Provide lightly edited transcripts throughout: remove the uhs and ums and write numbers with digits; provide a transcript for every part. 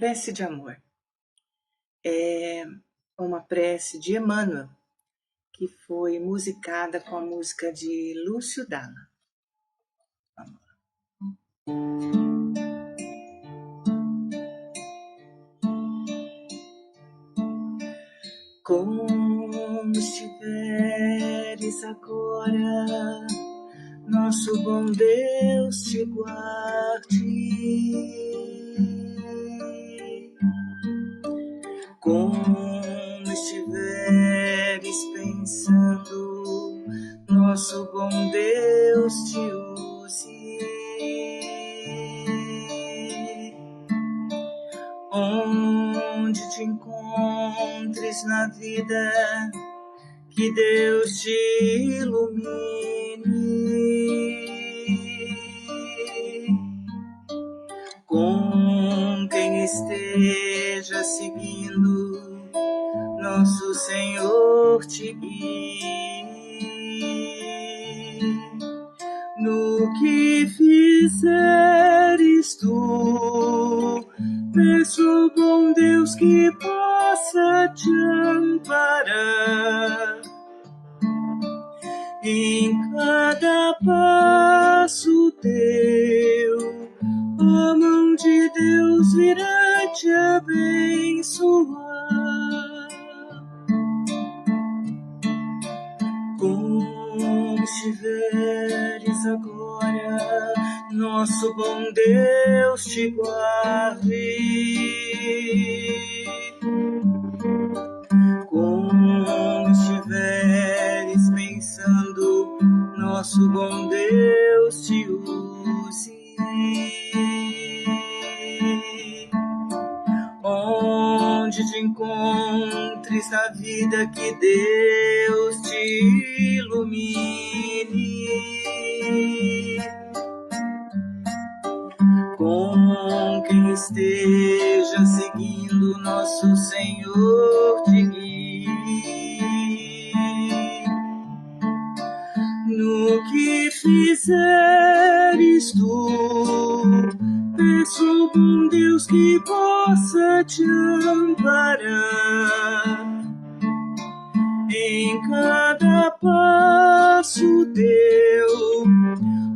Prece de amor. É uma prece de Emmanuel, que foi musicada com a música de Lúcio Dalla. Como estiveres agora, nosso bom Deus te guarde. Como estiveres pensando, nosso bom Deus te use. Onde te encontres na vida, que Deus te ilumine. Com quem esteja seguindo, nosso Senhor te guie. No que fizeres tu, peço ao bom Deus que possa te amparar em cada passo teu. A mão de Deus virá te abençoar. Como estiveres agora, nosso bom Deus te guarde. Como estiveres pensando, nosso bom Deus te use. Onde te encontres na vida, que Deus te ilumine. Com quem esteja seguindo, nosso Senhor te guie. No que fizeres tu, peço ao bom Deus que possa te amparar em cada passo teu.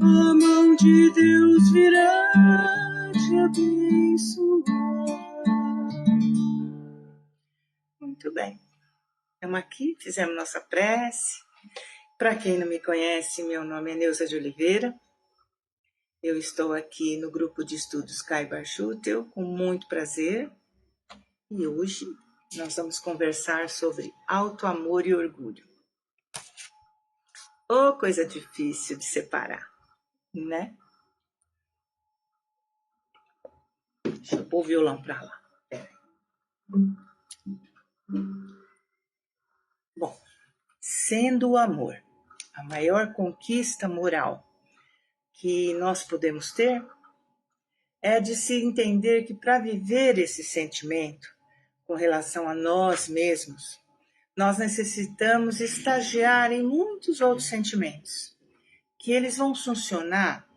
A mão de Deus virá te abençoar. Muito bem. Estamos aqui, fizemos nossa prece. Para quem não me conhece, meu nome é Neuza de Oliveira. Eu estou aqui no grupo de estudos Caibar Schutel, com muito prazer. E hoje nós vamos conversar sobre auto-amor e orgulho. Oh, coisa difícil de separar, né? Deixa eu pôr o violão para lá. Bom, sendo o amor a maior conquista moral que nós podemos ter, é de se entender que para viver esse sentimento com relação a nós mesmos, nós necessitamos estagiar em muitos outros sentimentos, que eles vão funcionar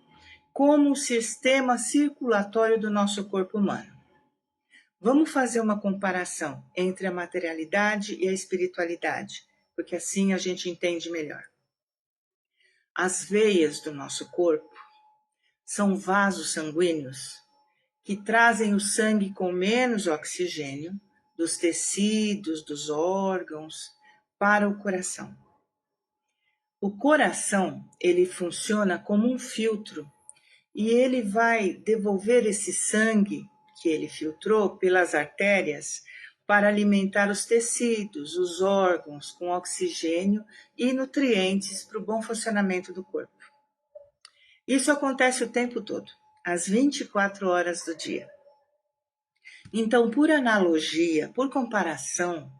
como o sistema circulatório do nosso corpo humano. Vamos fazer uma comparação entre a materialidade e a espiritualidade, porque assim a gente entende melhor. As veias do nosso corpo são vasos sanguíneos que trazem o sangue com menos oxigênio dos tecidos, dos órgãos, para o coração. O coração, ele funciona como um filtro e ele vai devolver esse sangue que ele filtrou pelas artérias para alimentar os tecidos, os órgãos com oxigênio e nutrientes para o bom funcionamento do corpo. Isso acontece o tempo todo, às 24 horas do dia. Então, por analogia, por comparação,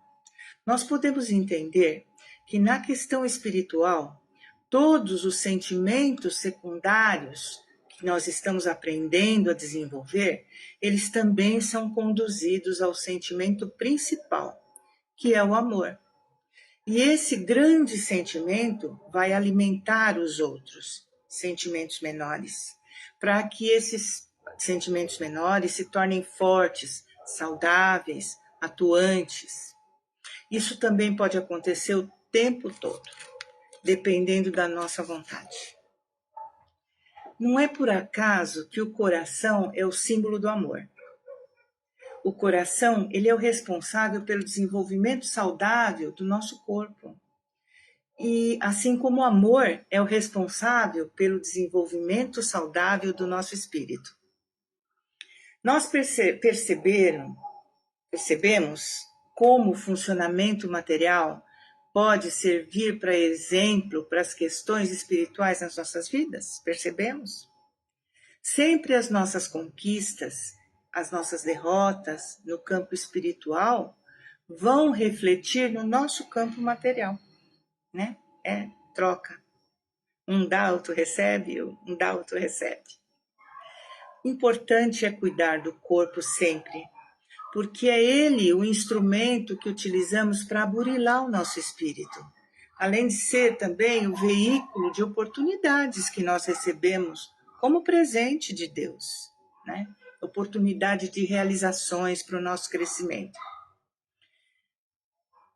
nós podemos entender que na questão espiritual, todos os sentimentos secundários que nós estamos aprendendo a desenvolver, eles também são conduzidos ao sentimento principal, que é o amor. E esse grande sentimento vai alimentar os outros sentimentos menores, para que esses sentimentos menores se tornem fortes, saudáveis, atuantes. Isso também pode acontecer o tempo todo, dependendo da nossa vontade. Não é por acaso que o coração é o símbolo do amor. O coração, ele é o responsável pelo desenvolvimento saudável do nosso corpo. E assim como o amor é o responsável pelo desenvolvimento saudável do nosso espírito. Nós percebemos como o funcionamento material pode servir para exemplo para as questões espirituais nas nossas vidas? Percebemos? Sempre as nossas conquistas, as nossas derrotas no campo espiritual vão refletir no nosso campo material, né? É troca. Um dá, outro recebe, um dá, outro recebe. Importante é cuidar do corpo sempre, porque é ele o instrumento que utilizamos para burilar o nosso espírito, além de ser também o veículo de oportunidades que nós recebemos como presente de Deus, né? Oportunidade de realizações para o nosso crescimento.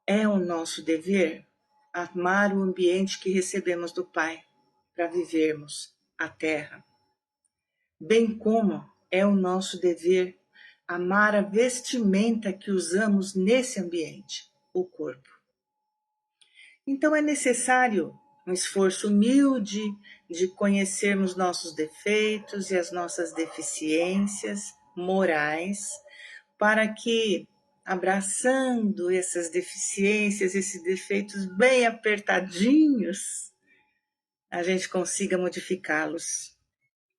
É o nosso dever amar o ambiente que recebemos do Pai para vivermos a terra, bem como é o nosso dever amar a vestimenta que usamos nesse ambiente, o corpo. Então é necessário um esforço humilde de conhecermos nossos defeitos e as nossas deficiências morais, para que, abraçando essas deficiências, esses defeitos bem apertadinhos, a gente consiga modificá-los,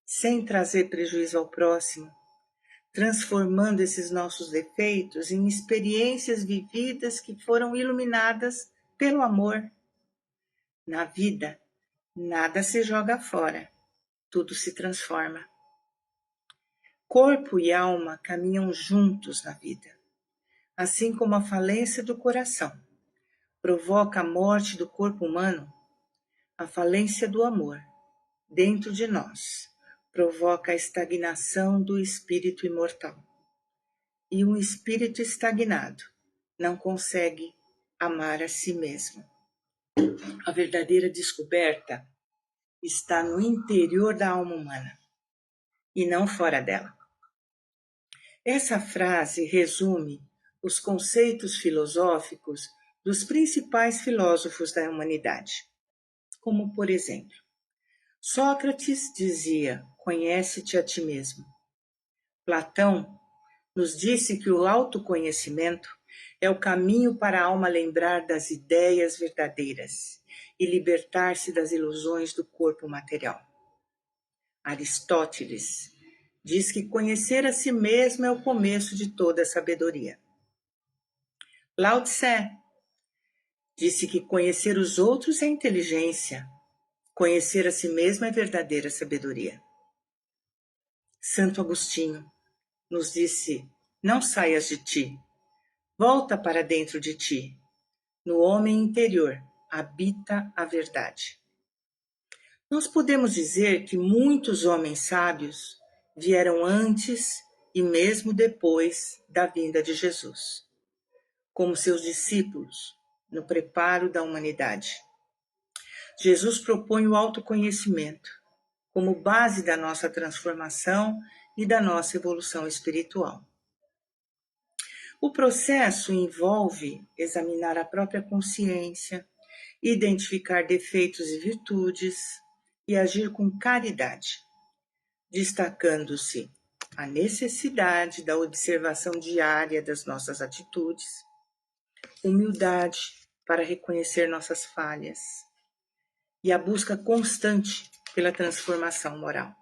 sem trazer prejuízo ao próximo, transformando esses nossos defeitos em experiências vividas que foram iluminadas pelo amor. Na vida, nada se joga fora, tudo se transforma. Corpo e alma caminham juntos na vida, assim como a falência do coração provoca a morte do corpo humano, a falência do amor dentro de nós provoca a estagnação do espírito imortal. E um espírito estagnado não consegue amar a si mesmo. A verdadeira descoberta está no interior da alma humana e não fora dela. Essa frase resume os conceitos filosóficos dos principais filósofos da humanidade, como, por exemplo, Sócrates dizia: conhece-te a ti mesmo. Platão nos disse que o autoconhecimento é o caminho para a alma lembrar das ideias verdadeiras e libertar-se das ilusões do corpo material. Aristóteles diz que conhecer a si mesmo é o começo de toda a sabedoria. Lao Tse disse que conhecer os outros é inteligência, conhecer a si mesmo é verdadeira sabedoria. Santo Agostinho nos disse: não saias de ti, volta para dentro de ti. No homem interior habita a verdade. Nós podemos dizer que muitos homens sábios vieram antes e mesmo depois da vinda de Jesus, como seus discípulos, no preparo da humanidade. Jesus propõe o autoconhecimento como base da nossa transformação e da nossa evolução espiritual. O processo envolve examinar a própria consciência, identificar defeitos e virtudes e agir com caridade, destacando-se a necessidade da observação diária das nossas atitudes, humildade para reconhecer nossas falhas e a busca constante pela transformação moral.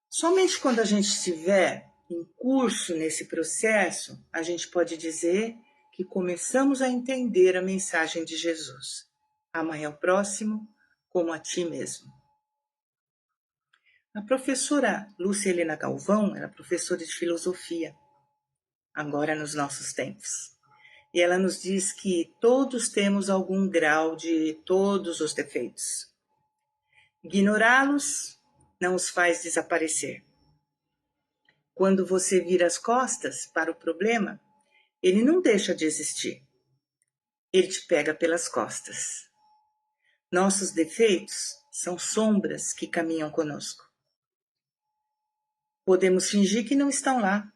Somente quando a gente estiver em curso nesse processo, a gente pode dizer que começamos a entender a mensagem de Jesus. Amai ao próximo como a ti mesmo. A professora Lúcia Helena Galvão era professora de filosofia, agora nos nossos tempos. E ela nos diz que todos temos algum grau de todos os defeitos. Ignorá-los não os faz desaparecer. Quando você vira as costas para o problema, ele não deixa de existir. Ele te pega pelas costas. Nossos defeitos são sombras que caminham conosco. Podemos fingir que não estão lá,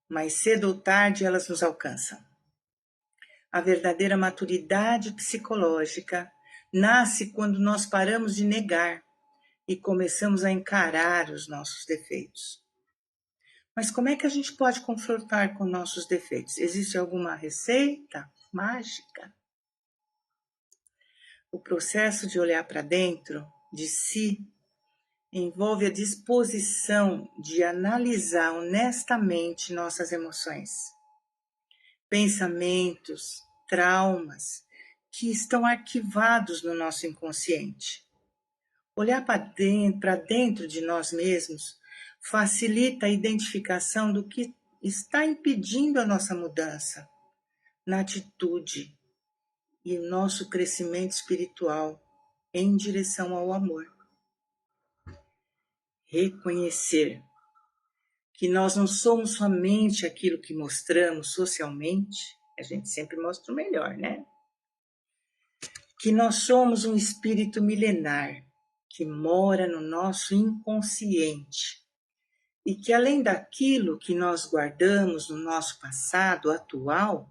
mas cedo ou tarde elas nos alcançam. A verdadeira maturidade psicológica nasce quando nós paramos de negar e começamos a encarar os nossos defeitos. Mas como é que a gente pode confrontar com nossos defeitos? Existe alguma receita mágica? O processo de olhar para dentro de si envolve a disposição de analisar honestamente nossas emoções, pensamentos, traumas que estão arquivados no nosso inconsciente. Olhar para dentro de nós mesmos facilita a identificação do que está impedindo a nossa mudança na atitude e o nosso crescimento espiritual em direção ao amor. Reconhecer que nós não somos somente aquilo que mostramos socialmente, a gente sempre mostra o melhor, né? Que nós somos um espírito milenar que mora no nosso inconsciente e que além daquilo que nós guardamos no nosso passado atual,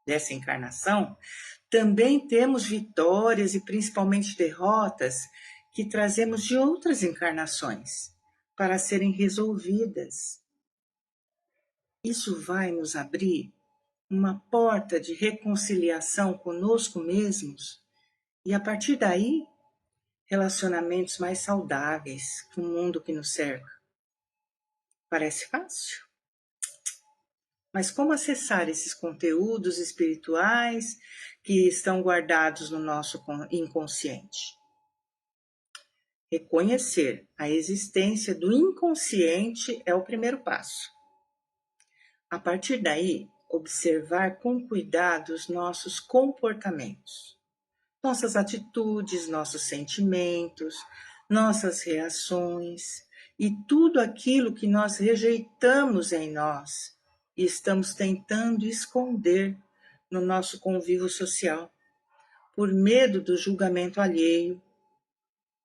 dessa encarnação, também temos vitórias e principalmente derrotas que trazemos de outras encarnações para serem resolvidas. Isso vai nos abrir uma porta de reconciliação conosco mesmos e, a partir daí, relacionamentos mais saudáveis com o mundo que nos cerca. Parece fácil? Mas como acessar esses conteúdos espirituais que estão guardados no nosso inconsciente? Reconhecer a existência do inconsciente é o primeiro passo. A partir daí, observar com cuidado os nossos comportamentos, nossas atitudes, nossos sentimentos, nossas reações e tudo aquilo que nós rejeitamos em nós e estamos tentando esconder no nosso convívio social, por medo do julgamento alheio,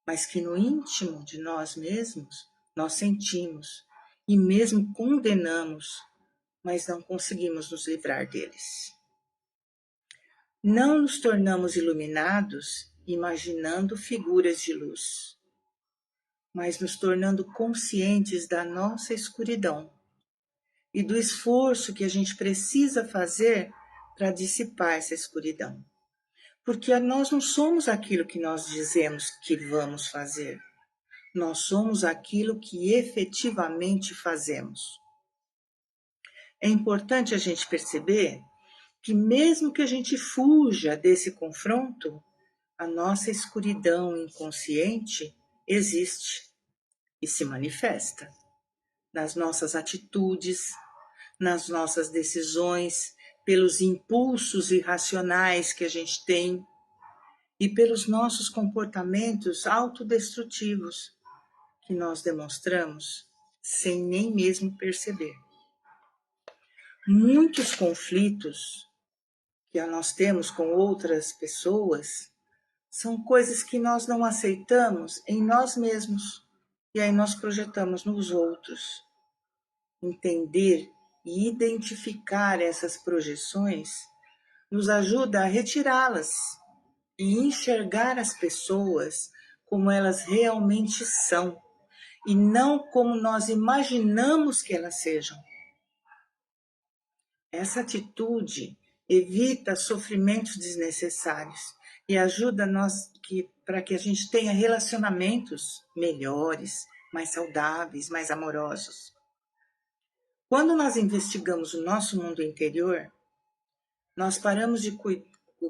mas que no íntimo de nós mesmos nós sentimos e mesmo condenamos, mas não conseguimos nos livrar deles. Não nos tornamos iluminados imaginando figuras de luz, mas nos tornando conscientes da nossa escuridão e do esforço que a gente precisa fazer para dissipar essa escuridão. Porque nós não somos aquilo que nós dizemos que vamos fazer. Nós somos aquilo que efetivamente fazemos. É importante a gente perceber que mesmo que a gente fuja desse confronto, a nossa escuridão inconsciente existe e se manifesta nas nossas atitudes, nas nossas decisões, pelos impulsos irracionais que a gente tem e pelos nossos comportamentos autodestrutivos que nós demonstramos sem nem mesmo perceber. Muitos conflitos que nós temos com outras pessoas são coisas que nós não aceitamos em nós mesmos e aí nós projetamos nos outros. Entender e identificar essas projeções nos ajuda a retirá-las e enxergar as pessoas como elas realmente são e não como nós imaginamos que elas sejam. Essa atitude evita sofrimentos desnecessários e ajuda nós para que a gente tenha relacionamentos melhores, mais saudáveis, mais amorosos. Quando nós investigamos o nosso mundo interior, nós paramos de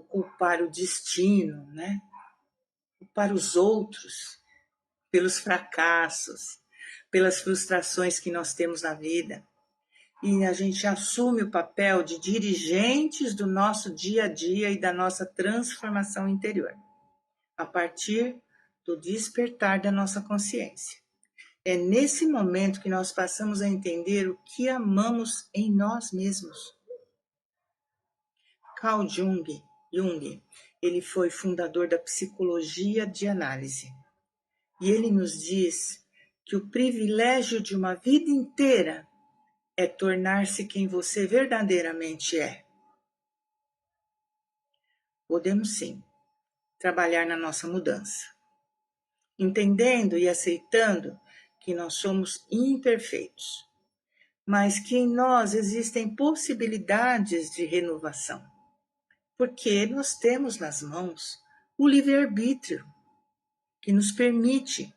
culpar o destino, né? Culpar os outros pelos fracassos, pelas frustrações que nós temos na vida. E a gente assume o papel de dirigentes do nosso dia a dia e da nossa transformação interior, a partir do despertar da nossa consciência. É nesse momento que nós passamos a entender o que amamos em nós mesmos. Carl Jung, ele foi fundador da psicologia de análise. E ele nos diz que o privilégio de uma vida inteira é tornar-se quem você verdadeiramente é. Podemos sim trabalhar na nossa mudança, entendendo e aceitando que nós somos imperfeitos, mas que em nós existem possibilidades de renovação, porque nós temos nas mãos o livre-arbítrio, que nos permite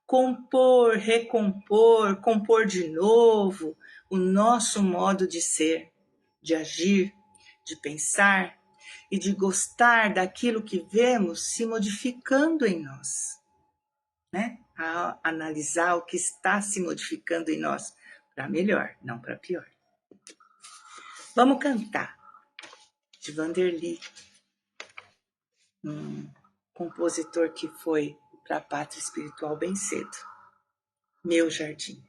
compor, recompor, compor de novo o nosso modo de ser, de agir, de pensar e de gostar daquilo que vemos se modificando em nós, né? A analisar o que está se modificando em nós para melhor, não para pior. Vamos cantar de Vanderly, um compositor que foi para a pátria espiritual bem cedo. Meu Jardim.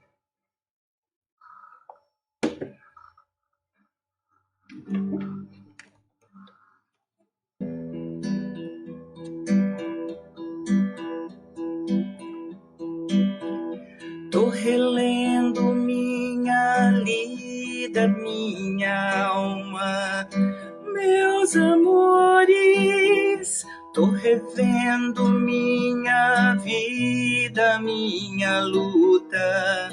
Tô relendo minha lida, minha alma, meus amores. Tô revendo minha vida, minha luta,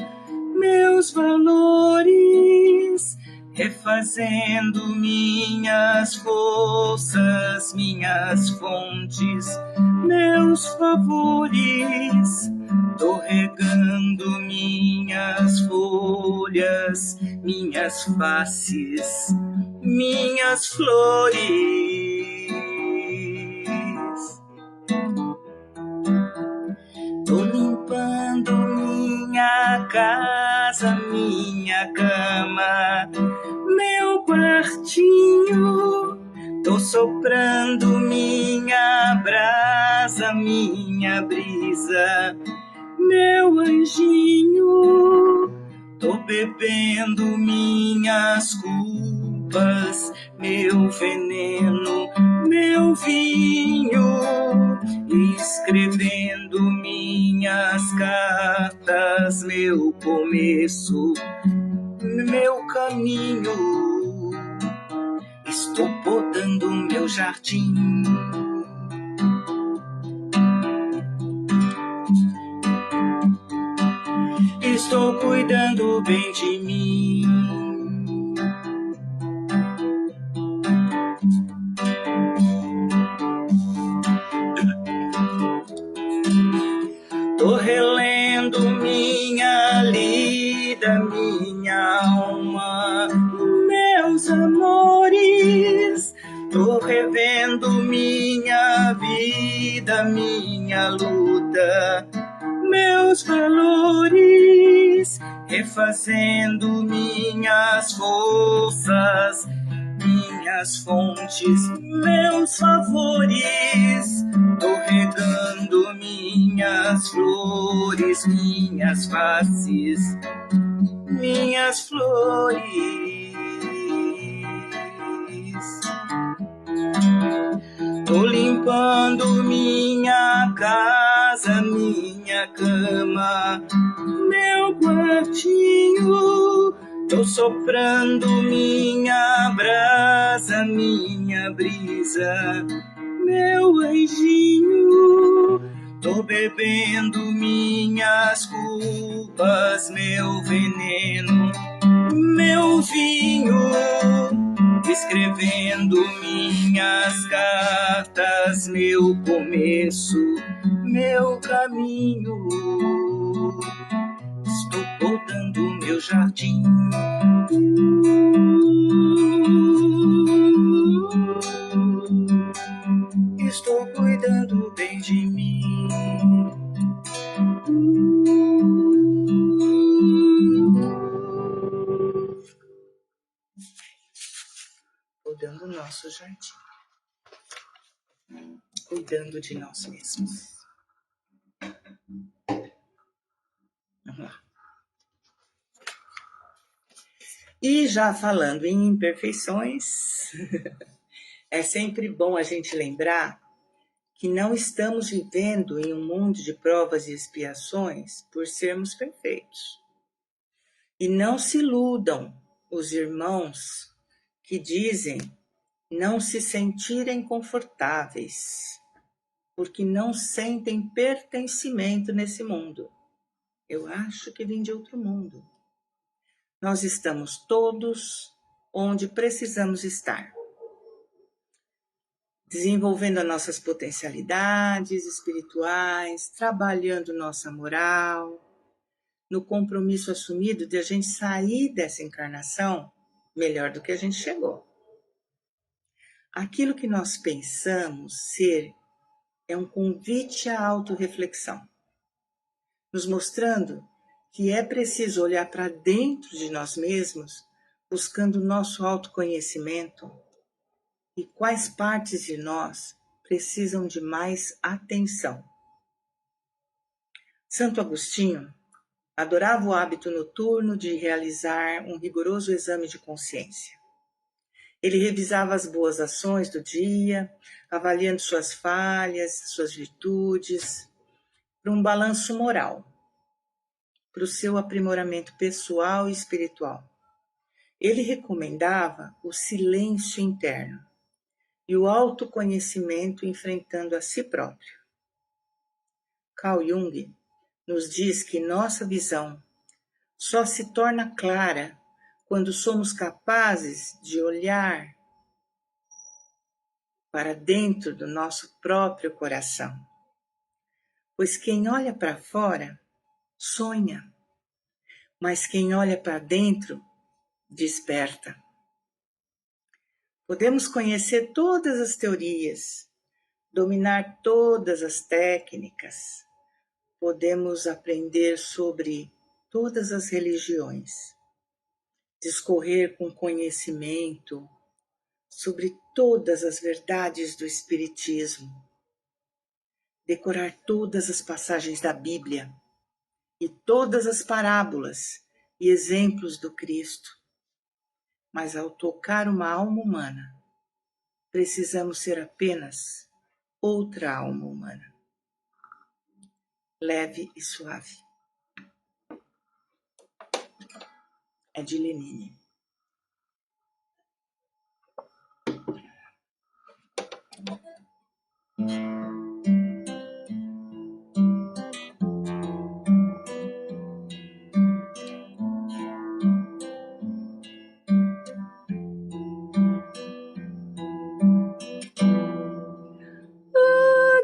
meus valores, refazendo minhas forças, minhas fontes, meus favores. Tô regando minhas folhas, minhas faces, minhas flores. Tô limpando minha casa, minha cama, meu quartinho. Tô soprando minha brasa, minha brisa, meu anjinho. Tô bebendo minhas culpas, meu veneno, meu vinho, escrevendo minhas cartas, meu começo, meu caminho. Estou podando meu jardim. Estou cuidando bem de mim. Tô relendo minha lida, minha alma, meus amores. Tô revendo minha vida, minha luta, meus valores, refazendo minhas forças, minhas fontes, meus favores. Tô regando minhas flores, minhas faces, minhas flores. Tô limpando minha casa, minha cama, meu quartinho. Tô soprando minha brasa, minha brisa, meu anjinho. Tô bebendo minhas culpas, meu veneno, meu vinho, escrevendo minhas cartas, meu começo, meu caminho. Estou podando meu jardim. Estou cuidando bem de mim. Podando o nosso jardim. Cuidando de nós mesmos. E já falando em imperfeições, é sempre bom a gente lembrar que não estamos vivendo em um mundo de provas e expiações por sermos perfeitos. E não se iludam os irmãos que dizem não se sentirem confortáveis, porque não sentem pertencimento nesse mundo. Eu acho que vem de outro mundo. Nós estamos todos onde precisamos estar, desenvolvendo as nossas potencialidades espirituais, trabalhando nossa moral, no compromisso assumido de a gente sair dessa encarnação melhor do que a gente chegou. Aquilo que nós pensamos ser é um convite à autorreflexão, nos mostrando que é preciso olhar para dentro de nós mesmos, buscando o nosso autoconhecimento e quais partes de nós precisam de mais atenção. Santo Agostinho adorava o hábito noturno de realizar um rigoroso exame de consciência. Ele revisava as boas ações do dia, avaliando suas falhas, suas virtudes, para um balanço moral, para o seu aprimoramento pessoal e espiritual. Ele recomendava o silêncio interno e o autoconhecimento enfrentando a si próprio. Carl Jung nos diz que nossa visão só se torna clara quando somos capazes de olhar para dentro do nosso próprio coração. Pois quem olha para fora sonha, mas quem olha para dentro desperta. Podemos conhecer todas as teorias, dominar todas as técnicas, podemos aprender sobre todas as religiões, discorrer com conhecimento sobre todas as verdades do Espiritismo, decorar todas as passagens da Bíblia e todas as parábolas e exemplos do Cristo. Mas ao tocar uma alma humana, precisamos ser apenas outra alma humana, leve e suave. É de Lenine.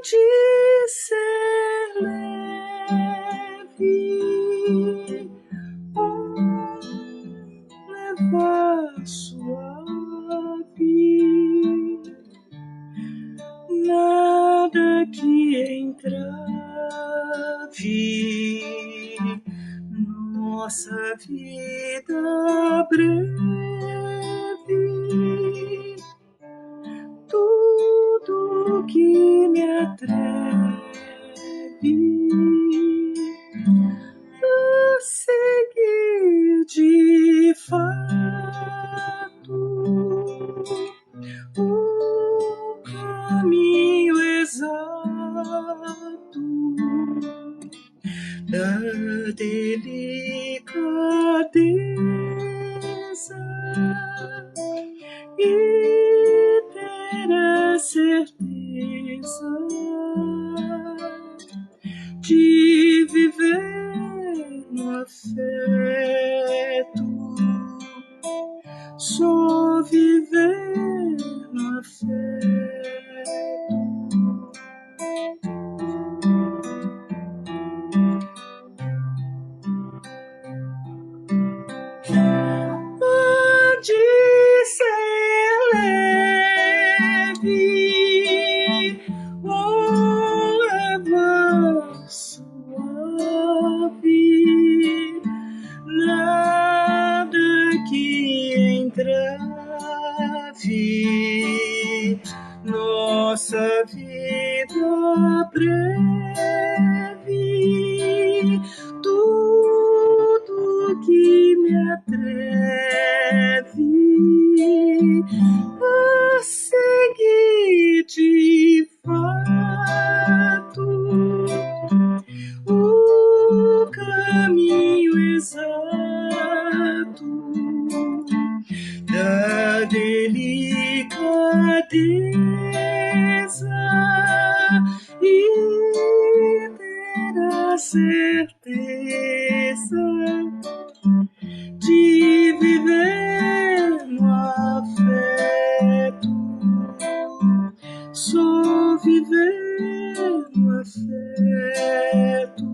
De ser leve, levar suave, nada que entrave nossa vida breve. Tudo que me atreve a seguir de fato o caminho exato da delicadeza e ter a certeza de viver no afeto, só viver no afeto. atreve a seguir de fato o caminho exato da delicadeza e ter a certeza de viver no afeto, só viver no afeto.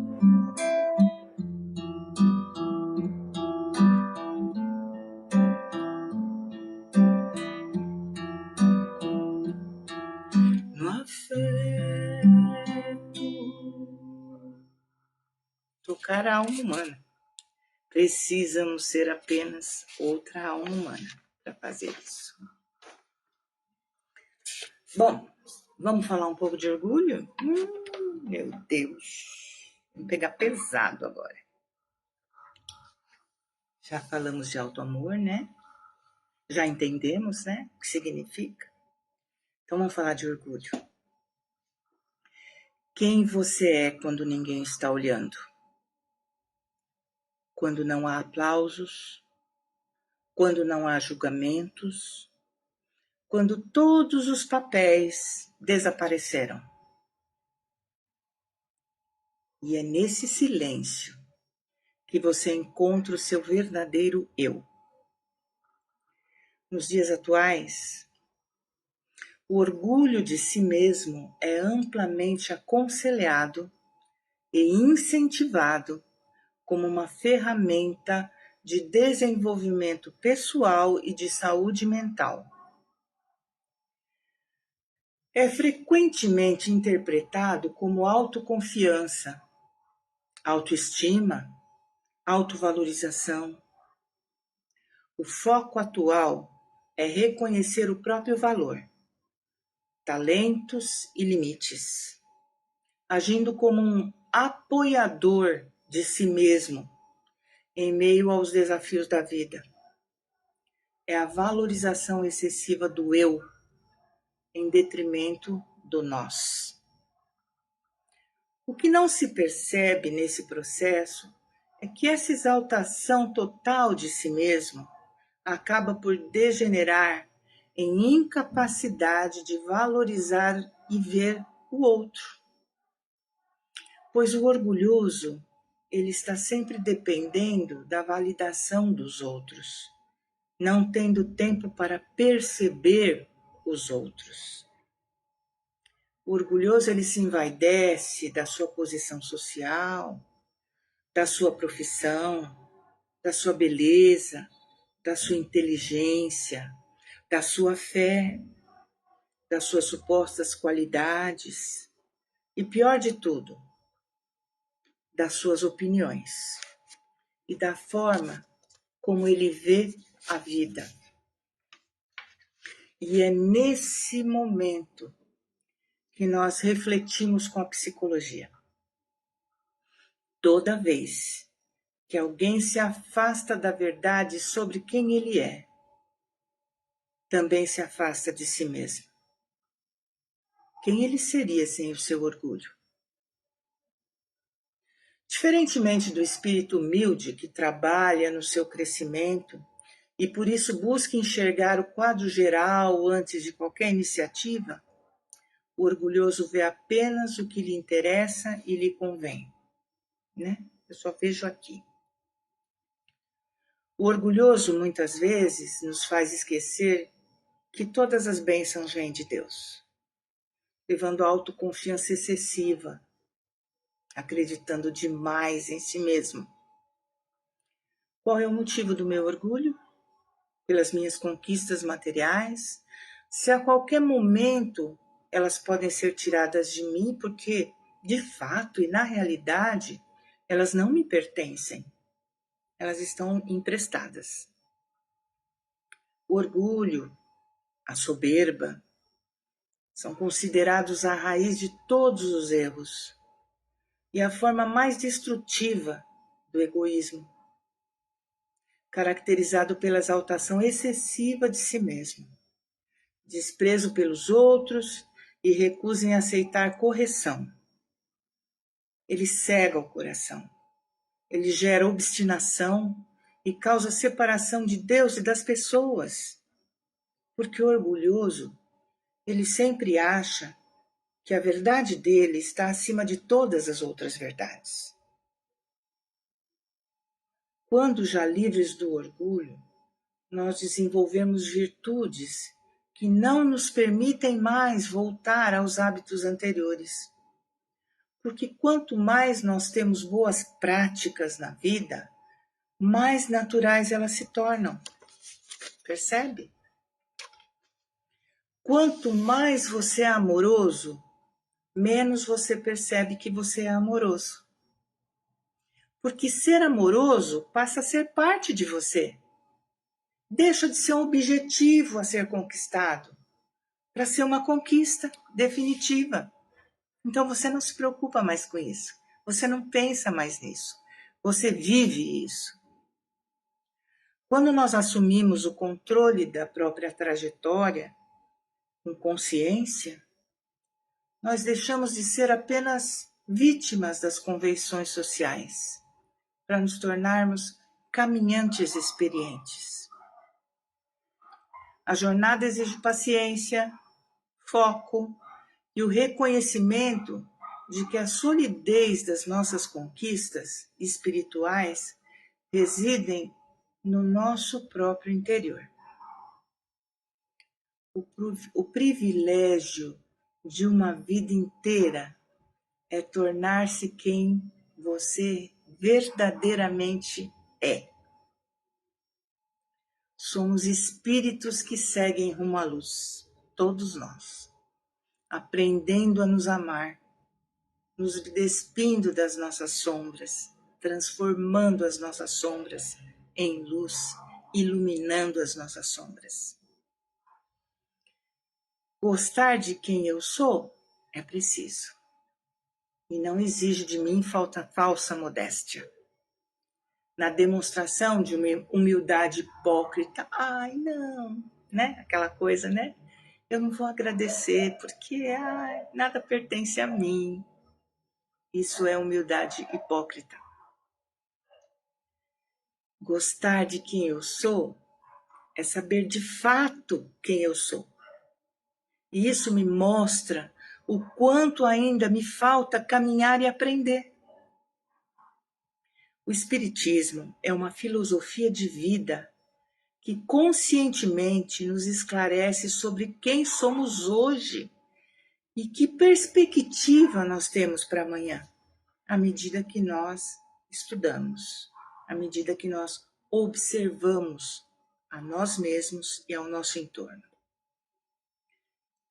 No afeto. Tocar a alma humana. Precisamos ser apenas outra alma humana para fazer isso. Bom, vamos falar um pouco de orgulho? Meu Deus, vamos pegar pesado agora. Já falamos de auto-amor, né? Já entendemos, né? O que significa. Então vamos falar de orgulho. Quem você é quando ninguém está olhando? Quando não há aplausos? Quando não há julgamentos? Quando todos os papéis desapareceram? E é nesse silêncio que você encontra o seu verdadeiro eu. Nos dias atuais, o orgulho de si mesmo é amplamente aconselhado e incentivado como uma ferramenta de desenvolvimento pessoal e de saúde mental. É frequentemente interpretado como autoconfiança, autoestima, autovalorização. O foco atual é reconhecer o próprio valor, talentos e limites, agindo como um apoiador de si mesmo em meio aos desafios da vida. É a valorização excessiva do eu em detrimento do nós. O que não se percebe nesse processo é que essa exaltação total de si mesmo acaba por degenerar em incapacidade de valorizar e ver o outro. Pois o orgulhoso, ele está sempre dependendo da validação dos outros, não tendo tempo para perceber os outros. O orgulhoso, ele se envaidece da sua posição social, da sua profissão, da sua beleza, da sua inteligência, da sua fé, das suas supostas qualidades e, pior de tudo, das suas opiniões e da forma como ele vê a vida. E é nesse momento que nós refletimos com a psicologia. Toda vez que alguém se afasta da verdade sobre quem ele é, também se afasta de si mesmo. Quem ele seria sem o seu orgulho? Diferentemente do espírito humilde que trabalha no seu crescimento e por isso busca enxergar o quadro geral antes de qualquer iniciativa, o orgulhoso vê apenas o que lhe interessa e lhe convém, né? Eu só vejo aqui. O orgulhoso, muitas vezes, nos faz esquecer que todas as bênçãos vêm de Deus, levando a autoconfiança excessiva, acreditando demais em si mesmo. Qual é o motivo do meu orgulho? Pelas minhas conquistas materiais? Se a qualquer momento elas podem ser tiradas de mim, porque, de fato e na realidade, elas não me pertencem. Elas estão emprestadas. O orgulho, a soberba, são considerados a raiz de todos os erros e a forma mais destrutiva do egoísmo. caracterizado pela exaltação excessiva de si mesmo, desprezo pelos outros e recusa em aceitar correção. Ele cega o coração, ele gera obstinação e causa separação de Deus e das pessoas, porque o orgulhoso, ele sempre acha que a verdade dele está acima de todas as outras verdades. Quando já livres do orgulho, nós desenvolvemos virtudes que não nos permitem mais voltar aos hábitos anteriores. Porque quanto mais nós temos boas práticas na vida, mais naturais elas se tornam. Percebe? Quanto mais você é amoroso, menos você percebe que você é amoroso. Porque ser amoroso passa a ser parte de você. Deixa de ser um objetivo a ser conquistado para ser uma conquista definitiva. Então você não se preocupa mais com isso. Você não pensa mais nisso. Você vive isso. Quando nós assumimos o controle da própria trajetória, com consciência, nós deixamos de ser apenas vítimas das convenções sociais, para nos tornarmos caminhantes experientes. A jornada exige paciência, foco e o reconhecimento de que a solidez das nossas conquistas espirituais residem no nosso próprio interior. O privilégio de uma vida inteira é tornar-se quem você verdadeiramente é. Somos espíritos que seguem rumo à luz, todos nós, aprendendo a nos amar, nos despindo das nossas sombras, transformando as nossas sombras em luz, iluminando as nossas sombras. Gostar de quem eu sou é preciso. E não exige de mim falsa modéstia. Na demonstração de uma humildade hipócrita, ai não, né? Aquela coisa, né? Eu não vou agradecer porque nada pertence a mim. Isso é humildade hipócrita. Gostar de quem eu sou é saber de fato quem eu sou. E isso me mostra o quanto ainda me falta caminhar e aprender. O Espiritismo é uma filosofia de vida que conscientemente nos esclarece sobre quem somos hoje e que perspectiva nós temos para amanhã, à medida que nós estudamos, à medida que nós observamos a nós mesmos e ao nosso entorno.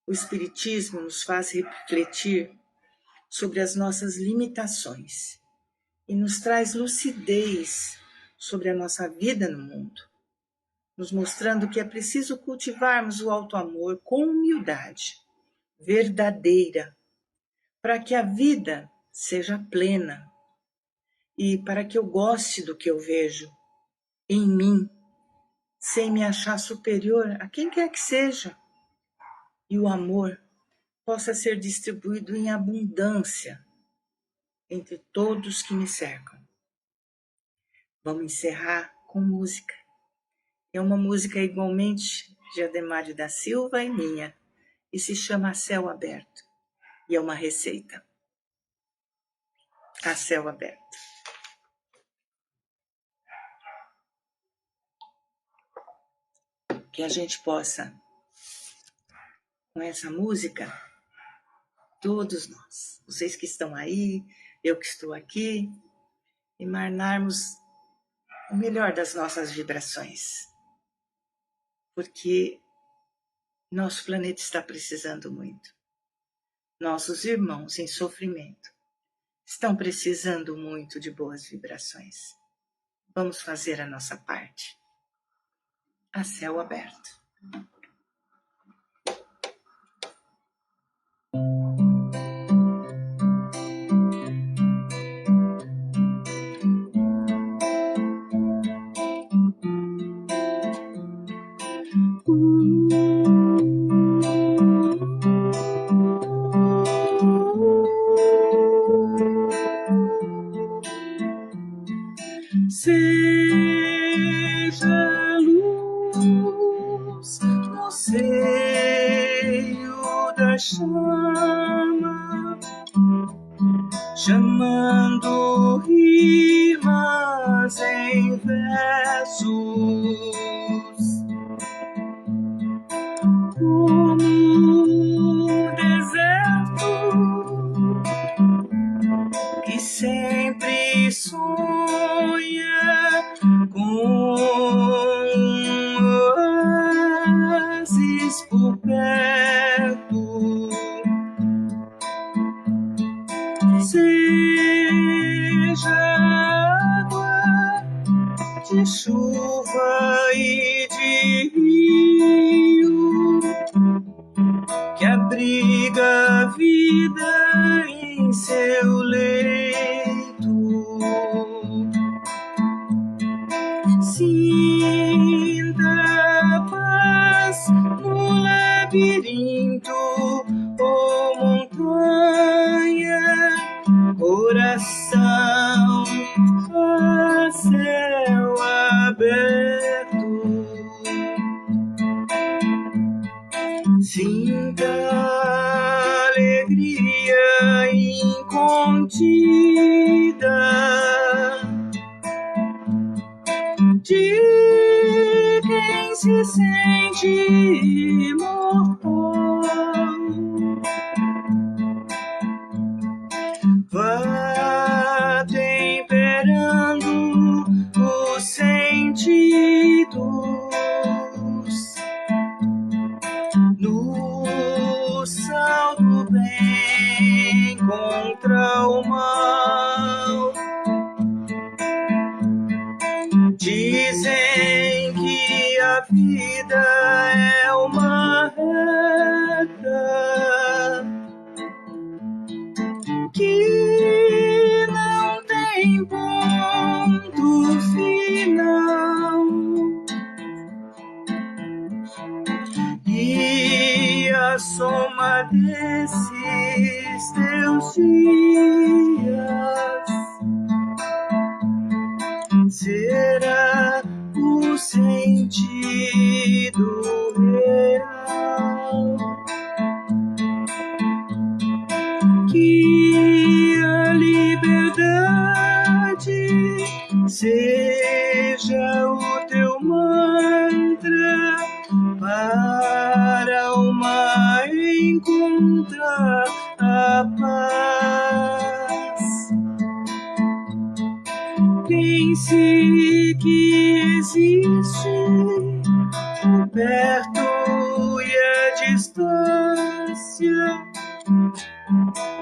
O Espiritismo nos faz refletir sobre as nossas limitações e nos traz lucidez sobre a nossa vida no mundo, nos mostrando que é preciso cultivarmos o auto-amor com humildade verdadeira, para que a vida seja plena e para que eu goste do que eu vejo em mim, sem me achar superior a quem quer que seja, e o amor possa ser distribuído em abundância entre todos que me cercam. Vamos encerrar com música. É uma música igualmente de Ademário da Silva e minha, e se chama A Céu Aberto, e é uma receita. A céu aberto. Que a gente possa, com essa música, todos nós, vocês que estão aí, eu que estou aqui, emanarmos o melhor das nossas vibrações. Porque nosso planeta está precisando muito. Nossos irmãos em sofrimento estão precisando muito de boas vibrações. Vamos fazer a nossa parte. A céu aberto. Seja luz no seio da chama, chamando rimas em versos, como um deserto que sempre sonha com um oásis por perto. Seja água de chuva e de rio que abriga a vida em seu leito. Sinta a paz no labirinto ou montanha, coração a céu aberto. Sinta alegria incontida de quem se sente imortal. Vá temperando os sentidos no sal do bem contra o mal. Dizem que a vida é uma reta que não tem ponto final, e a soma desses teus dias será o sentido real. Que a liberdade seja o teu mantra para alma encontrar a paz. Pense que existe o perto e a distância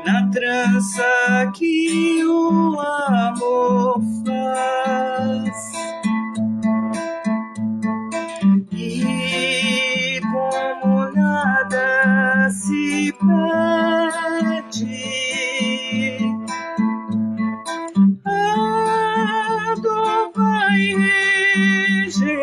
na trança que o amor faz. E como nada se perde, a dor vai regenerar.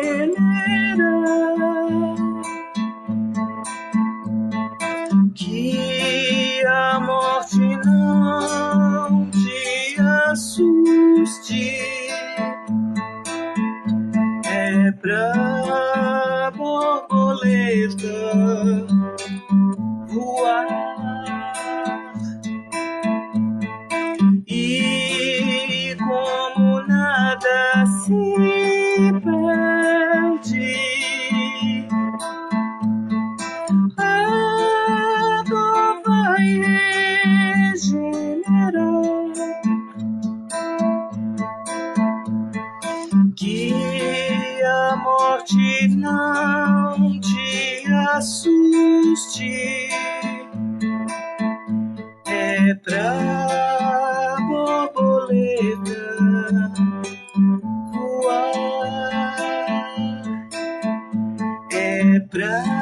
Que a morte não te assuste, é pra borboleta voar. E como nada se perde, a dor vai regenerar. Que a morte não te assuste, é pra borboleta voar, é pra